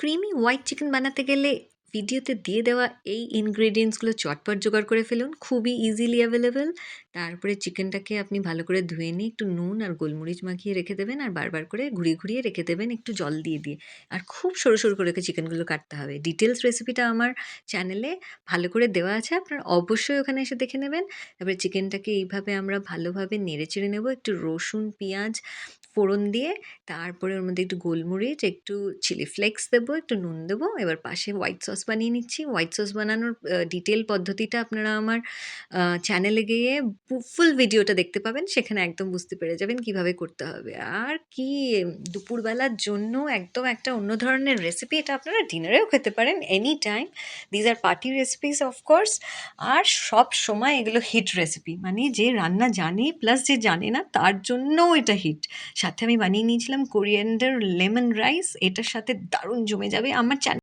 Creamy white chicken বানাতে গেলে ভিডিওতে দিয়ে দেওয়া এই ইনগ্রেডিয়েন্টসগুলো চটপট জোগাড় করে ফেলুন, খুবই ইজিলি অ্যাভেলেবেল। তারপরে চিকেনটাকে আপনি ভালো করে ধুয়ে নিয়ে একটু নুন আর গোলমরিচ মাখিয়ে রেখে দেবেন, আর বারবার করে ঘুরিয়ে ঘুরিয়ে রেখে দেবেন একটু জল দিয়ে দিয়ে। আর খুব সরু সরু করে চিকেনগুলো কাটতে হবে। ডিটেলস রেসিপিটা আমার চ্যানেলে ভালো করে দেওয়া আছে, আপনারা অবশ্যই ওখানে এসে দেখে নেবেন। তারপরে চিকেনটাকে এইভাবে আমরা ভালোভাবে নেড়ে চেড়ে নেবো, একটু রসুন পেঁয়াজ ফোড়ন দিয়ে, তারপরে ওর মধ্যে একটু গোলমরিচ, একটু চিলি ফ্লেক্স দেবো, একটু নুন দেবো। এবার পাশে হোয়াইট সস বানিয়ে নিচ্ছি। হোয়াইট সস বানানোর ডিটেল পদ্ধতিটা আপনারা আমার চ্যানেলে গিয়ে ফুল ভিডিওটা দেখতে পাবেন। সেখানে একদম বুঝতে পেরে যাবেন কিভাবে করতে হবে। আর কি দুপুরবেলার জন্য একদম একটা অন্য ধরনের রেসিপি। এটা আপনারা ডিনারেও খেতে পারেন any time. These are party recipes of course. আর সব সময় এগুলো হিট রেসিপি, মানে যে রান্না জানে প্লাস যে জানে না তার জন্যও এটা হিট। সাথে আমি বানিয়ে নিয়েছিলাম কোরিয়েন্ডার লেমন রাইস, এটার সাথে দারুণ জমে যাবে। আমার চ্যানেল